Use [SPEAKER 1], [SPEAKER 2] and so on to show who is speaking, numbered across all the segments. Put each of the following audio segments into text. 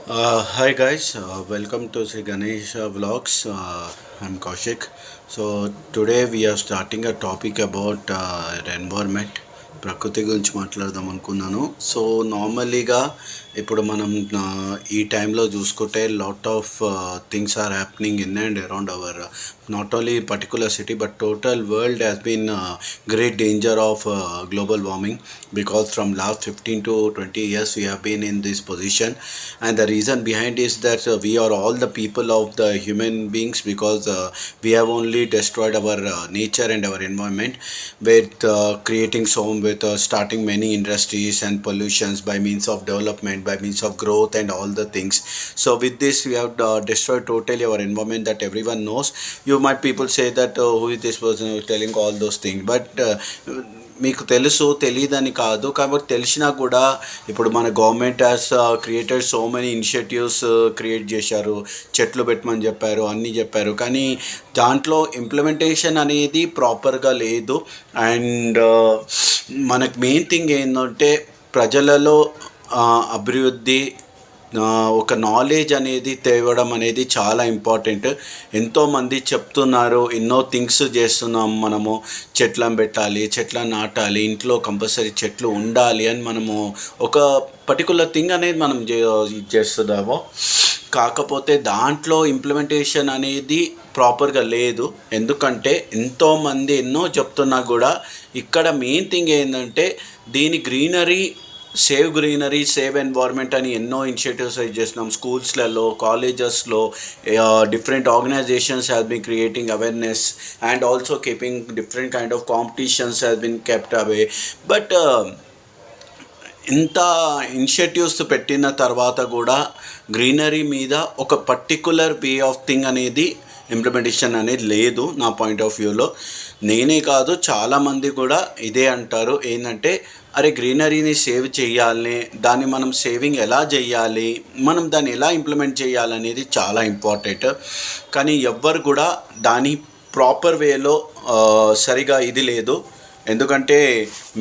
[SPEAKER 1] Hi guys, welcome to Sri Ganesh Vlogs. I'm Kaushik. So today we are starting a topic about environment. ప్రకృతి గురించి మాట్లాడదాం అనుకున్నాను. So నార్మలీగా ఇప్పుడు మనం ఈ టైంలో చూసుకుంటే lot of things are happening in and around our not only particular city but total world has been great danger of global warming because from last 15 to 20 years we have been in this position, and the reason behind is that we are all the people of the human beings because we have only destroyed our nature and our environment with creating so with starting many industries and pollutions by means of development, by means of growth and all the things. So with this we have destroyed totally our environment that everyone knows. You might people say that who is this person who is telling all those things, but మీకు తెలుసు తెలియదని కాదు కాబట్టి తెలిసినా కూడా ఇప్పుడు మన government has created so many initiatives create చేశారు, చెట్లు పెట్టమని చెప్పారు, అన్నీ చెప్పారు, కానీ దాంట్లో ఇంప్లిమెంటేషన్ అనేది ప్రాపర్గా లేదు. అండ్ మనకు మెయిన్ థింగ్ ఏంటంటే ప్రజలలో అభివృద్ధి, ఒక నాలెడ్జ్ అనేది తేవడం అనేది చాలా ఇంపార్టెంట్. ఎంతోమంది చెప్తున్నారు, ఎన్నో థింగ్స్ చేస్తున్నాం మనము, చెట్లను పెట్టాలి, చెట్లను నాటాలి, ఇంట్లో కంపల్సరీ చెట్లు ఉండాలి అని మనము ఒక పర్టికులర్ థింగ్ అనేది మనం చేస్తున్నాము. కాకపోతే దాంట్లో ఇంప్లిమెంటేషన్ అనేది ప్రాపర్గా లేదు. ఎందుకంటే ఎంతోమంది ఎన్నో చెప్తున్నా కూడా ఇక్కడ మెయిన్ థింగ్ ఏంటంటే దీని సేవ్ గ్రీనరీ, సేవ్ ఎన్వైర్న్మెంట్ అని ఎన్నో ఇనిషియేటివ్స్ చేస్తున్నాం. స్కూల్స్లలో, కాలేజెస్లో different organizations has been creating awareness and also keeping different kind of competitions has been kept away. But ఇంత ఇనిషియేటివ్స్ పెట్టిన తర్వాత కూడా గ్రీనరీ మీద ఒక పర్టికులర్ వే ఆఫ్ థింగ్ అనేది ఇంప్లిమెంటేషన్ అనేది లేదు నా పాయింట్ ఆఫ్ వ్యూలో. నేనే కాదు చాలామంది కూడా ఇదే అంటారు, ఏంటంటే అరే గ్రీనరీని సేవ్ చేయాలి, దాన్ని మనం సేవింగ్ ఎలా చేయాలి, మనం దాన్ని ఎలా ఇంప్లిమెంట్ చేయాలనేది చాలా ఇంపార్టెంట్. కానీ ఎవ్వరు కూడా దాని ప్రాపర్ వేలో సరిగా ఇది లేదు. ఎందుకంటే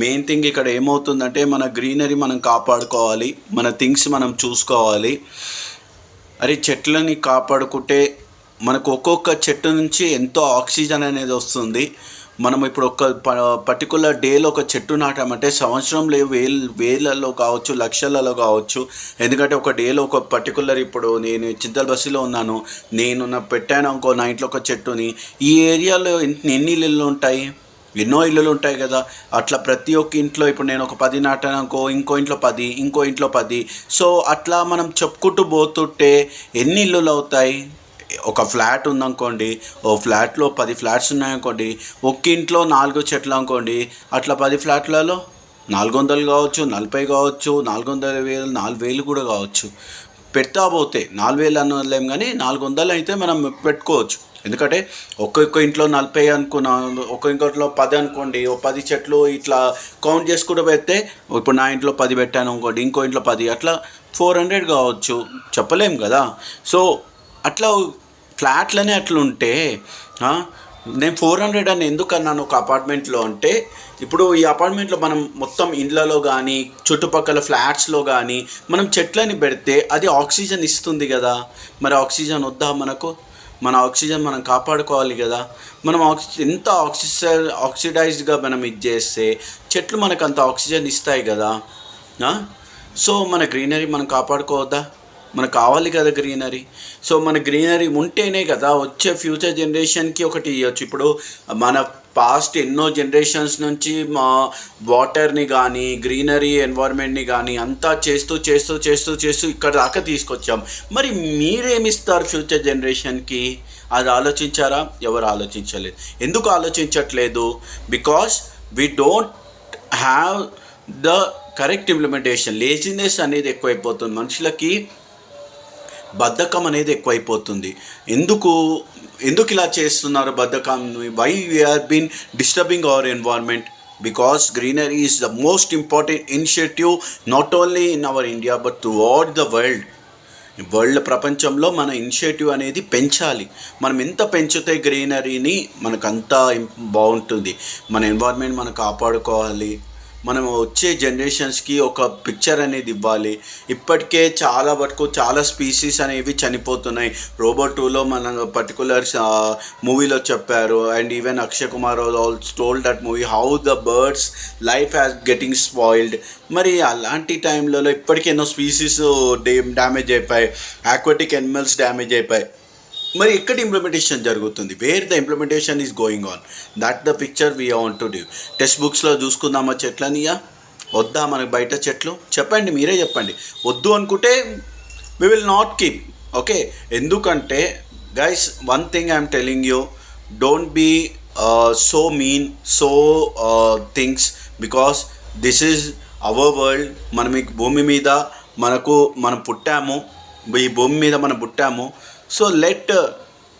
[SPEAKER 1] మెయిన్ థింగ్ ఇక్కడ ఏమవుతుందంటే మన గ్రీనరీ మనం కాపాడుకోవాలి, మన థింగ్స్ మనం చూసుకోవాలి. అరే చెట్లని కాపాడుకుంటే మనకు ఒక్కొక్క చెట్టు నుంచి ఎంతో ఆక్సిజన్ అనేది వస్తుంది. మనం ఇప్పుడు ఒక పర్టికులర్ డేలో ఒక చెట్టు నాటామంటే సంవత్సరంలో వేలలో కావచ్చు, లక్షలలో కావచ్చు. ఎందుకంటే ఒక డేలో ఒక పర్టికులర్, ఇప్పుడు నేను చింతల బస్సులో ఉన్నాను, నేను పెట్టాను అనుకో నా ఇంట్లో ఒక చెట్టుని, ఈ ఏరియాలో ఎన్ని ఇళ్ళు ఉంటాయి, ఎన్నో ఇళ్ళు ఉంటాయి కదా. అట్లా ప్రతి ఒక్క ఇంట్లో ఇప్పుడు నేను ఒక 10 నాటాను అనుకో, ఇంకో ఇంట్లో 10, ఇంకో ఇంట్లో 10. సో అట్లా మనం చెప్పుకుంటూ పోతుంటే ఎన్ని ఇళ్ళు అవుతాయి. ఒక ఫ్లాట్ ఉందనుకోండి, ఓ ఫ్లాట్లో 10 ఫ్లాట్స్ ఉన్నాయనుకోండి, ఒక్క ఇంట్లో 4 చెట్లు అనుకోండి, అట్లా 10 ఫ్లాట్లలో 400 కావచ్చు, 40 కావచ్చు, 400,000, 4,000 కూడా కావచ్చు. పెడతా పోతే 4,000 అనలేం, కానీ 400 అయితే మనం పెట్టుకోవచ్చు. ఎందుకంటే ఒక్కొక్క ఇంట్లో 40 అనుకున్నా, ఇంకోట్లో 10 అనుకోండి, ఓ 10 చెట్లు ఇట్లా కౌంట్ చేసుకుంటూ పెడితే, ఇప్పుడు నా ఇంట్లో 10 పెట్టాను అనుకోండి, ఇంకో ఇంట్లో 10, అట్లా 400 కావచ్చు, చెప్పలేం కదా. సో అట్లా ఫ్లాట్లనే అట్లుంటే నేను 400 అని ఎందుకు అన్నాను ఒక అపార్ట్మెంట్లో అంటే, ఇప్పుడు ఈ అపార్ట్మెంట్లో మనం మొత్తం ఇండ్లలో కానీ చుట్టుపక్కల ఫ్లాట్స్లో కానీ మనం చెట్లని పెడితే అది ఆక్సిజన్ ఇస్తుంది కదా. మరి ఆక్సిజన్ వద్దా మనకు? మన ఆక్సిజన్ మనం కాపాడుకోవాలి కదా. మనం ఎంత ఆక్సిడైజ్డ్గా మనం ఇది చేస్తే చెట్లు మనకు అంత ఆక్సిజన్ ఇస్తాయి కదా. సో మన గ్రీనరీ మనం కాపాడుకోవద్దా? మనకు కావాలి కదా గ్రీనరీ. సో మన గ్రీనరీ ఉంటేనే కదా వచ్చే ఫ్యూచర్ జనరేషన్కి ఒకటి ఇవ్వచ్చు. ఇప్పుడు మన పాస్ట్ ఎన్నో జనరేషన్స్ నుంచి మా వాటర్ని కానీ గ్రీనరీ ఎన్వైర్న్మెంట్ని కానీ అంతా చేస్తూ చేస్తూ చేస్తూ చేస్తూ ఇక్కడ దాకా తీసుకొచ్చాం. మరి మీరేమిస్తారు ఫ్యూచర్ జనరేషన్కి? అది ఆలోచించారా? ఎవరు ఆలోచించలేదు. ఎందుకు ఆలోచించట్లేదు? Because we don't have the correct implementation. Laziness అనేది ఎక్కువైపోతుంది మనుషులకి, బద్ధకం అనేది ఎక్కువైపోతుంది. ఎందుకు ఇలా చేస్తున్నారు బద్ధకం? Why we are been disturbing our environment? Because greenery is the most important initiative not only in our India but throughout the world. ప్రపంచంలో మన ఇనిషియేటివ్ అనేది పెంచాలి. మనం ఎంత పెంచితే గ్రీనరీని మనకంతా బాగుంటుంది. మన ఎన్వైర్న్మెంట్ మనం కాపాడుకోవాలి. మనం వచ్చే జనరేషన్స్కి ఒక పిక్చర్ అనేది ఇవ్వాలి. ఇప్పటికే చాలా వరకు చాలా స్పీసీస్ అనేవి చనిపోతున్నాయి. రోబోట్ 2లో మన పర్టికులర్ మూవీలో చెప్పారు. And even Akshay Kumar also told that movie how the birds life has getting spoiled. మరి అలాంటి టైంలలో ఇప్పటికీ ఎన్నో స్పీసీస్ డ్యామేజ్ అయిపోయాయి, ఆక్వాటిక్ యానిమల్స్ డ్యామేజ్ అయిపోయాయి. మరి ఎక్కడ ఇంప్లిమెంటేషన్ జరుగుతుంది? Wear the implementation is going on, that the picture we want to give. Text బుక్స్లో చూసుకుందామా చెట్లనియా? వద్దా మనకు బయట చెట్లు? చెప్పండి, మీరే చెప్పండి. వద్దు అనుకుంటే we will not keep. Okay, ఎందుకంటే guys one thing I'm telling you, don't be so mean, so things, because this is our world. మనం ఈ భూమి మీద మనం పుట్టాము, ఈ భూమి మీద మనం పుట్టాము. So let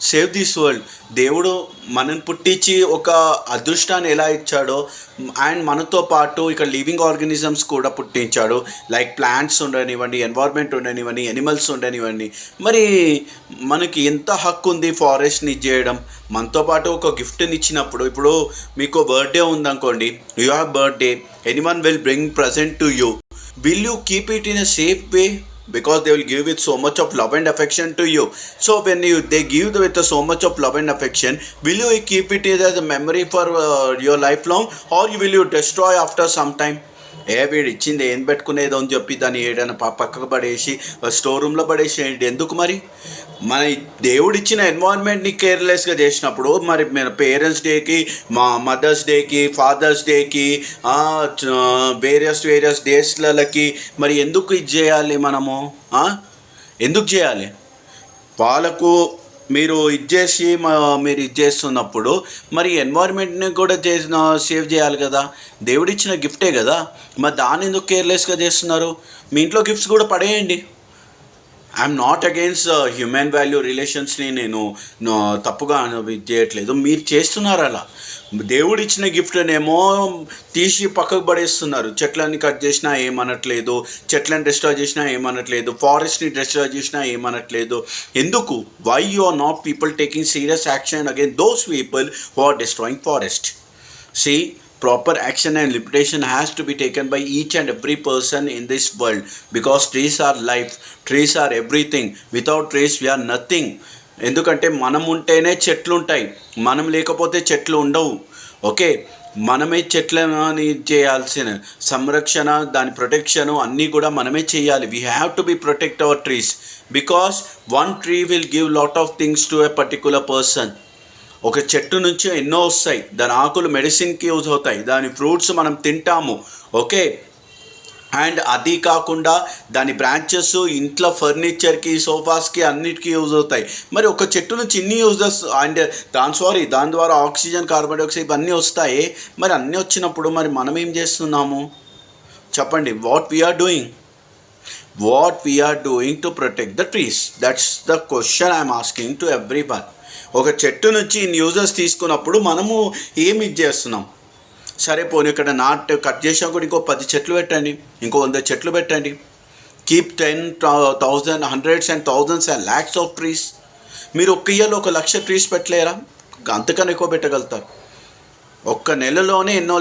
[SPEAKER 1] save this world. దేవుడు మనని పుట్టించి ఒక అదృష్టాన్ని ఎలా ఇచ్చాడో, అండ్ మనతో పాటు ఇక్కడ లివింగ్ ఆర్గానిజమ్స్ కూడా పుట్టించాడు. లైక్ ప్లాంట్స్ ఉండనివ్వండి, ఎన్వైర్న్మెంట్ ఉండనివ్వండి, ఎనిమల్స్ ఉండనివ్వండి. మరి మనకి ఎంత హక్కు ఉంది ఫారెస్ట్ని చేయడం? మనతో పాటు ఒక గిఫ్ట్ని ఇచ్చినప్పుడు, ఇప్పుడు మీకు బర్త్డే ఉందనుకోండి, you have birthday, anyone will bring present to you. Will you keep it in a safe way? Because they will give with so much of love and affection to you. So when they give with so much of love and affection, will you keep it as a memory for your lifelong, or will you destroy after some time? వీడు ఇచ్చింది ఏం పెట్టుకునేదో అని చెప్పి దాన్ని ఏదైనా పక్కకు పడేసి store రూమ్లో పడేసేయండి. ఎందుకు? మరి మన దేవుడు ఇచ్చిన ఎన్వైర్న్మెంట్ని కేర్లెస్గా చేసినప్పుడు, మరి మన పేరెంట్స్ డేకి, మా మదర్స్ డేకి, ఫాదర్స్ డేకి, వేరియస్ డేస్లకి మరి ఎందుకు ఇది చేయాలి? మనము ఎందుకు చేయాలి? వాళ్ళకు మీరు ఇది చేస్తున్నప్పుడు మరి ఎన్వైర్న్మెంట్ని కూడా సేవ్ చేయాలి కదా. దేవుడిచ్చిన గిఫ్టే కదా, మరి దాన్ని ఎందుకు కేర్లెస్గా చేస్తున్నారు? మీ ఇంట్లో గిఫ్ట్స్ కూడా పడేయండి. I'm not against human value రిలేషన్స్ని నేను తప్పుగా చేయట్లేదు, మీరు చేస్తున్నారు అలా. దేవుడు ఇచ్చిన గిఫ్ట్నేమో తీసి పక్కకు పడేస్తున్నారు. చెట్లని కట్ చేసినా ఏమనట్లేదు, చెట్లను డిస్ట్రాయ్ చేసినా ఏమనట్లేదు, ఫారెస్ట్ని డిస్ట్రాయ్ చేసినా ఏమనట్లేదు. ఎందుకు? Why you are not people taking serious action against those people who are destroying forest? See, proper action and limitation has to be taken by each and every person in this world, because trees are life, trees are everything. Without trees we are nothing. ఎందుకంటే మనం ఉంటేనే చెట్లు ఉంటాయి, మనం లేకపోతే చెట్లు ఉండవు. Okay, మనమే చెట్లని చేయాల్సిన సంరక్షణ, దాని ప్రొటెక్షను అన్నీ కూడా మనమే చేయాలి. We have to be protect our trees, because one tree will give lot of things to a particular person. ఒక చెట్టు నుంచి ఎన్నో వస్తాయి, దాని ఆకులు మెడిసిన్కి యూజ్ అవుతాయి, దాని ఫ్రూట్స్ మనం తింటాము. ఓకే, అండ్ అది కాకుండా దాని బ్రాంచెస్ ఇంట్లో ఫర్నిచర్కి, సోఫాస్కి అన్నిటికీ యూజ్ అవుతాయి. మరి ఒక చెట్టు నుంచి ఇన్ని యూజెస్, అండ్ దాని ద్వారా ఆక్సిజన్, కార్బన్ డైఆక్సైడ్ ఇవన్నీ వస్తాయి. మరి అన్నీ వచ్చినప్పుడు మరి మనం ఏం చేస్తున్నాము చెప్పండి? What we are doing to protect the trees? That's the question I'm asking to every one. ఒక చెట్టు నుంచి ఇన్ని యూజెస్ తీసుకున్నప్పుడు మనము ఏమి చేస్తున్నాం? సరే పోనీ ఇక్కడ కట్ చేసాం కూడా ఇంకో 10 చెట్లు పెట్టండి, ఇంకో 100 చెట్లు పెట్టండి. Keep 10,000, hundreds and thousands and lakhs of trees. మీరు ఒక్క ఇయర్లో 1,00,000 ట్రీస్ పెట్టలేరా? అంతకన్నా ఎక్కువ పెట్టగలుగుతారు. ఒక్క నెలలోనే ఎన్నో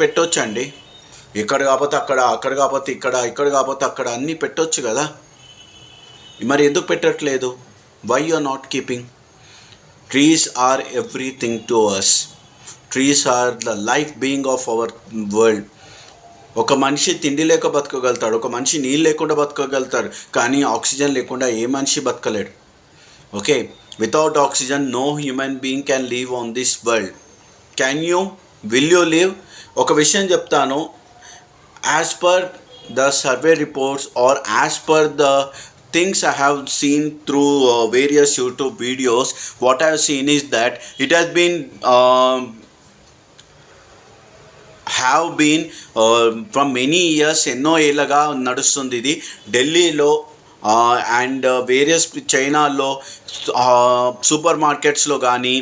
[SPEAKER 1] పెట్టొచ్చండి. ఇక్కడ కాకపోతే అక్కడ, అక్కడ కాకపోతే ఇక్కడ, ఇక్కడ కాకపోతే అక్కడ అన్నీ పెట్టొచ్చు కదా. మరి ఎందుకు పెట్టట్లేదు? Why you are not keeping? Trees are everything to us. Trees are the life being of our world. ఒక మనిషి తిండి లేక బతకగలుగుతాడు, ఒక మనిషి నీళ్ళు లేకుండా బతకగలుగుతాడు, కానీ ఆక్సిజన్ లేకుండా ఏ మనిషి బతకలేడు. Okay, without oxygen no human being can live on this world. Can you? Will you live? ఒక విషయం చెప్తాను. As per the survey reports or as per the things I have seen through various YouTube videos, what I have seen is that it has been from many years, ఎన్నో ఏళ్ళగా నడుస్తుంది ఇది. ఢిల్లీలో and various చైనాలో super మార్కెట్స్లో కానీ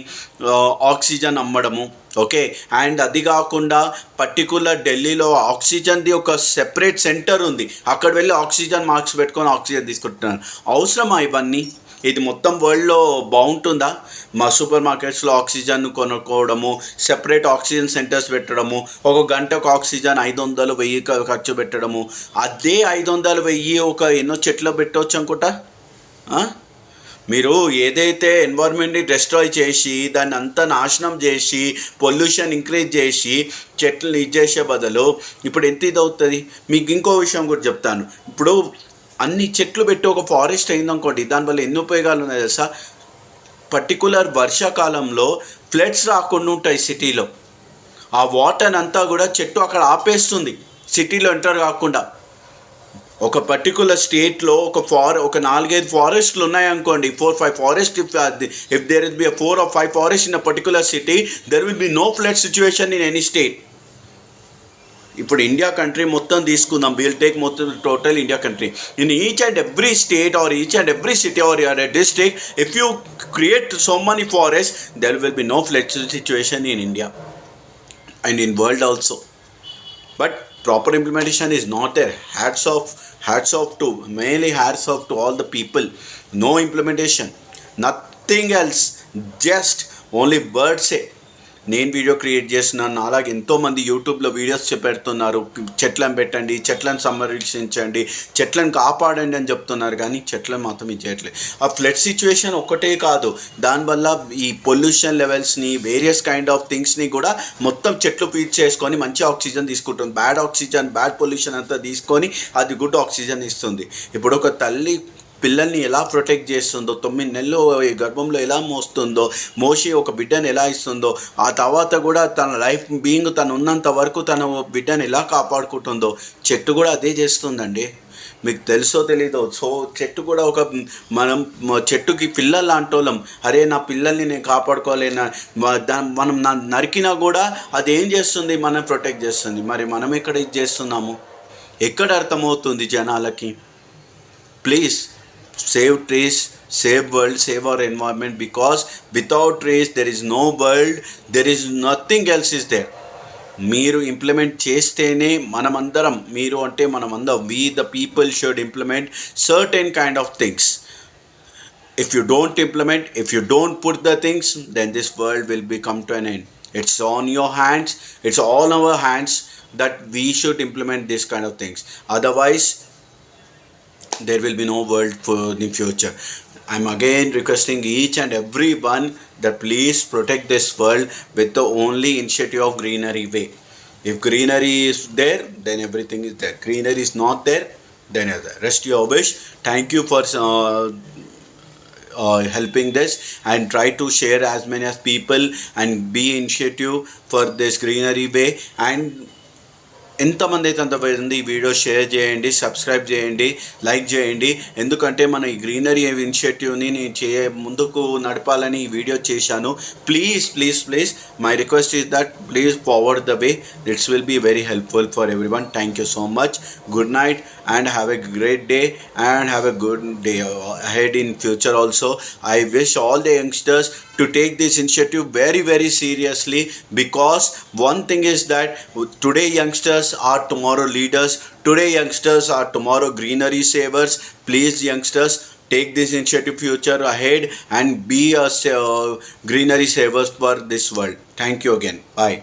[SPEAKER 1] oxygen అమ్మడము. Okay, and అది కాకుండా పర్టికులర్ ఢిల్లీలో ఆక్సిజన్ది ఒక సెపరేట్ సెంటర్ ఉంది, అక్కడ వెళ్ళి ఆక్సిజన్ మార్క్స్ పెట్టుకొని ఆక్సిజన్ తీసుకుంటున్నారు. అవసరమా ఇవన్నీ? ఇది మొత్తం వరల్డ్లో బాగుంటుందా? మా సూపర్ మార్కెట్స్లో ఆక్సిజన్ కొనుక్కోవడము, సెపరేట్ ఆక్సిజన్ సెంటర్స్ పెట్టడము, ఒక గంటకు ఆక్సిజన్ 500,000 ఖర్చు పెట్టడము, అదే 500,000 ఒక ఎన్నో చెట్లు పెట్టవచ్చు అనుకుంటా. మీరు ఏదైతే ఎన్వైర్న్మెంట్ని డిస్ట్రాయ్ చేసి దాన్ని అంతా నాశనం చేసి పొల్యూషన్ ఇంక్రీజ్ చేసి చెట్లను చేసే బదులు ఇప్పుడు ఎంత ఇది అవుతుంది. మీకు ఇంకో విషయం కూడా చెప్తాను. ఇప్పుడు అన్ని చెట్లు పెట్టి ఒక ఫారెస్ట్ అయిందనుకోండి, దానివల్ల ఎన్ని ఉపయోగాలు ఉన్నాయి తెలుసా? పర్టికులర్ వర్షాకాలంలో ఫ్లడ్స్ రాకుండా ఉంటాయి సిటీలో. ఆ వాటర్ అంతా కూడా చెట్టు అక్కడ ఆపేస్తుంది, సిటీలో ఎంటర్ కాకుండా. ఒక పర్టికులర్ స్టేట్లో ఒక 4-5 ఫారెస్ట్లు ఉన్నాయనుకోండి, 4-5 forest, if there will be 4 or 5 forest in a particular city, there will be no flood situation in any state. ఇప్పుడు ఇండియా కంట్రీ మొత్తం తీసుకుందాం, విల్ టేక్ మొత్తం total India country. In each and every state or each and every city or district, if you create so many forest, there will be no flood situation in India and in world also. But proper implementation is not there. Hats off to mainly hats off to all the people. No implementation, nothing else, just only words say. నేను video create చేస్తున్నాను, అలాగే ఎంతోమంది యూట్యూబ్లో videos పెడుతున్నారు, చెట్లను పెట్టండి, చెట్లను సంరక్షించండి, చెట్లను కాపాడండి అని చెప్తున్నారు, కానీ చెట్లను మాత్రం ఇది చేయట్లేదు. ఆ ఫ్లడ్ సిచ్యువేషన్ ఒక్కటే కాదు, దానివల్ల ఈ పొల్యూషన్ లెవెల్స్ని, వేరియస్ కైండ్ ఆఫ్ థింగ్స్ని కూడా మొత్తం చెట్లు ఫీడ్ చేసుకొని మంచి ఆక్సిజన్ తీసుకుంటుంది. బ్యాడ్ ఆక్సిజన్, బ్యాడ్ పొల్యూషన్ అంతా తీసుకొని అది గుడ్ ఆక్సిజన్ ఇస్తుంది. ఇప్పుడు ఒక తల్లి పిల్లల్ని ఎలా ప్రొటెక్ట్ చేస్తుందో, 9 నెలలు గర్భంలో ఎలా మోసి ఒక బిడ్డను ఎలా ఇస్తుందో, ఆ తర్వాత కూడా తన లైఫ్ బీయింగ్ తను ఉన్నంత వరకు తన బిడ్డను ఎలా కాపాడుకుంటుందో, చెట్టు కూడా అదే చేస్తుందండి. మీకు తెలుసో తెలీదో. సో చెట్టు కూడా మనం చెట్టుకి పిల్లలు లాంటోళ్ళం. అరే నా పిల్లల్ని నేను కాపాడుకోలేనా, మనం నరికినా కూడా అది ఏం చేస్తుంది, మనం ప్రొటెక్ట్ చేస్తుంది. మరి మనం ఎక్కడ ఇది చేస్తున్నాము, ఎక్కడ అర్థమవుతుంది జనాలకి? Please save trees, save world, save our environment, because without trees there is no world, there is nothing else is there. మీరు ఇంప్లిమెంట్ చేస్తేనే మనమందరం, మీరు అంటే మనమందరం, we the people should implement certain kind of things. If you don't implement, if you don't put the things, then this world will become to an end. It's on your hands, it's all our hands that we should implement this kind of things. Otherwise there will be no world for the future. I'm again requesting each and everyone that please protect this world with the only initiative of greenery way. If greenery is there, then everything is there. Greenery is not there, then rest your wish. Thank you for helping this, and try to share as many as people and be initiative for this greenery way. And ఎంతమంది అయితే అంతమంది ఈ video share చేయండి, subscribe చేయండి, like చేయండి. ఎందుకంటే మన ఈ గ్రీనరీ ఇనిషియేటివ్ని నేను ముందుకు నడపాలని ఈ వీడియో చేశాను. Please please please my request is that please forward the way. It's will be very helpful for everyone. Thank you so much. Good night and have a great day and have a good day ahead in future also. I wish all the youngsters to take this initiative very very seriously, because one thing is that today youngsters are tomorrow leaders, today youngsters are tomorrow greenery savers. Please youngsters, take this initiative future ahead and be a greenery savers for this world. Thank you again. Bye.